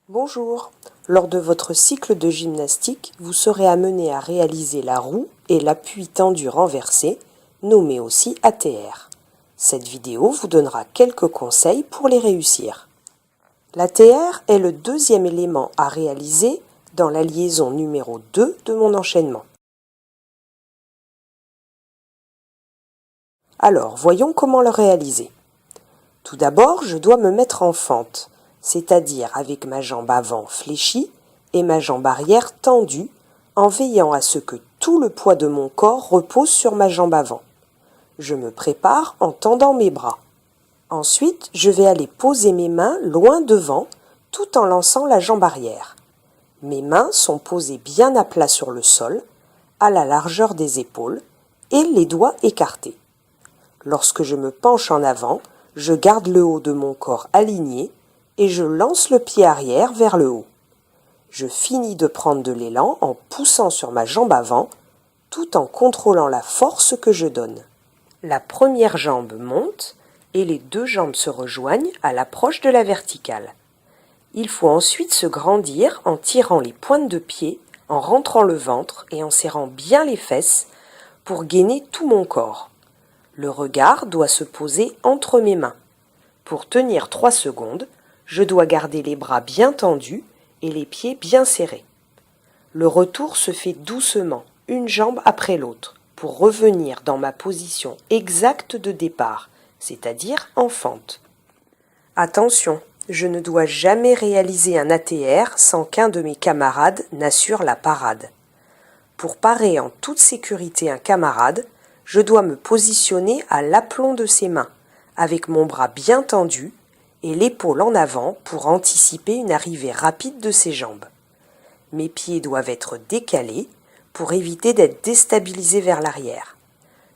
Bonjour. Lors de votre cycle de gymnastique, vous serez amené à réaliser la roue et l'appui tendu renversé, nommé aussi ATR. Cette vidéo vous donnera quelques conseils pour les réussir. L'ATR est le deuxième élément à réaliser dans la liaison numéro 2 de mon enchaînement. Alors, voyons comment le réaliser. Tout d'abord, je dois me mettre en fente, c'est-à-dire avec ma jambe avant fléchie et ma jambe arrière tendue, en veillant à ce que tout le poids de mon corps repose sur ma jambe avant. Je me prépare en tendant mes bras. Ensuite, je vais aller poser mes mains loin devant, tout en lançant la jambe arrière. Mes mains sont posées bien à plat sur le sol, à la largeur des épaules, et les doigts écartés. Lorsque je me penche en avant, je garde le haut de mon corps aligné et je lance le pied arrière vers le haut. Je finis de prendre de l'élan en poussant sur ma jambe avant, tout en contrôlant la force que je donne. La première jambe monte et les deux jambes se rejoignent à l'approche de la verticale. Il faut ensuite se grandir en tirant les pointes de pied, en rentrant le ventre et en serrant bien les fesses pour gainer tout mon corps. Le regard doit se poser entre mes mains. Pour tenir 3 secondes, je dois garder les bras bien tendus et les pieds bien serrés. Le retour se fait doucement, une jambe après l'autre, pour revenir dans ma position exacte de départ, c'est-à-dire en fente. Attention, je ne dois jamais réaliser un ATR sans qu'un de mes camarades n'assure la parade. Pour parer en toute sécurité un camarade, je dois me positionner à l'aplomb de ses mains, avec mon bras bien tendu et l'épaule en avant pour anticiper une arrivée rapide de ses jambes. Mes pieds doivent être décalés pour éviter d'être déstabilisés vers l'arrière.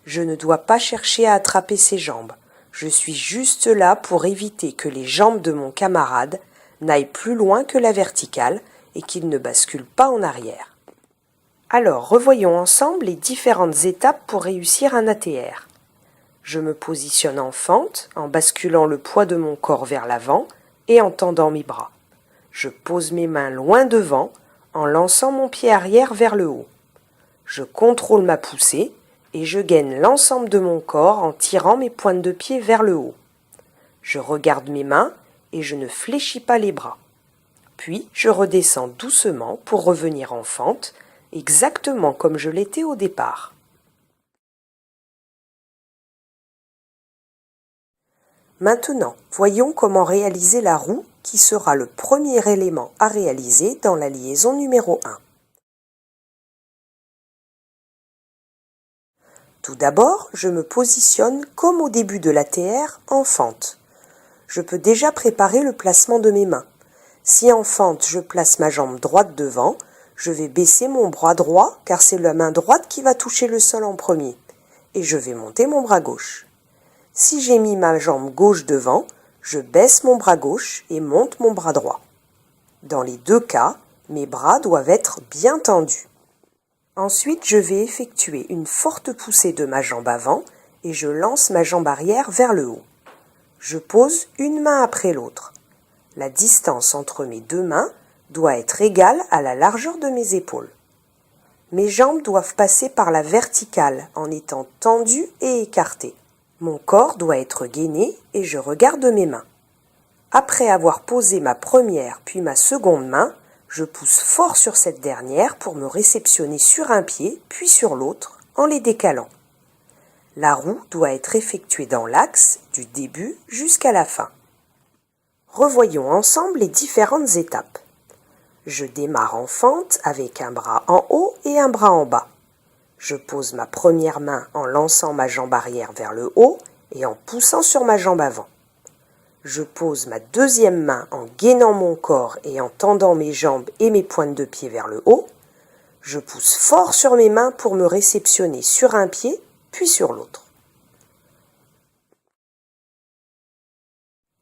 Je ne dois pas chercher à attraper ses jambes. Je suis juste là pour éviter que les jambes de mon camarade n'aillent plus loin que la verticale et qu'il ne bascule pas en arrière. Alors, revoyons ensemble les différentes étapes pour réussir un ATR. Je me positionne en fente, en basculant le poids de mon corps vers l'avant et en tendant mes bras. Je pose mes mains loin devant, en lançant mon pied arrière vers le haut. Je contrôle ma poussée et je gaine l'ensemble de mon corps en tirant mes pointes de pied vers le haut. Je regarde mes mains et je ne fléchis pas les bras. Puis, je redescends doucement pour revenir en fente, exactement comme je l'étais au départ. Maintenant, voyons comment réaliser la roue qui sera le premier élément à réaliser dans la liaison numéro 1. Tout d'abord, je me positionne comme au début de l'ATR en fente. Je peux déjà préparer le placement de mes mains. Si en fente, je place ma jambe droite devant, je vais baisser mon bras droit car c'est la main droite qui va toucher le sol en premier. Et je vais monter mon bras gauche. Si j'ai mis ma jambe gauche devant, je baisse mon bras gauche et monte mon bras droit. Dans les deux cas, mes bras doivent être bien tendus. Ensuite, je vais effectuer une forte poussée de ma jambe avant et je lance ma jambe arrière vers le haut. Je pose une main après l'autre. La distance entre mes deux mains doit être égale à la largeur de mes épaules. Mes jambes doivent passer par la verticale en étant tendues et écartées. Mon corps doit être gainé et je regarde mes mains. Après avoir posé ma première puis ma seconde main, je pousse fort sur cette dernière pour me réceptionner sur un pied puis sur l'autre en les décalant. La roue doit être effectuée dans l'axe du début jusqu'à la fin. Revoyons ensemble les différentes étapes. Je démarre en fente avec un bras en haut et un bras en bas. Je pose ma première main en lançant ma jambe arrière vers le haut et en poussant sur ma jambe avant. Je pose ma deuxième main en gainant mon corps et en tendant mes jambes et mes pointes de pied vers le haut. Je pousse fort sur mes mains pour me réceptionner sur un pied puis sur l'autre.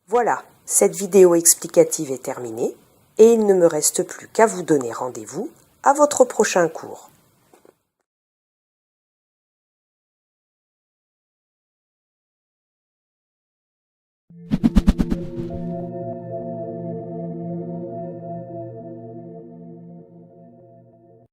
Voilà, cette vidéo explicative est terminée et il ne me reste plus qu'à vous donner rendez-vous à votre prochain cours.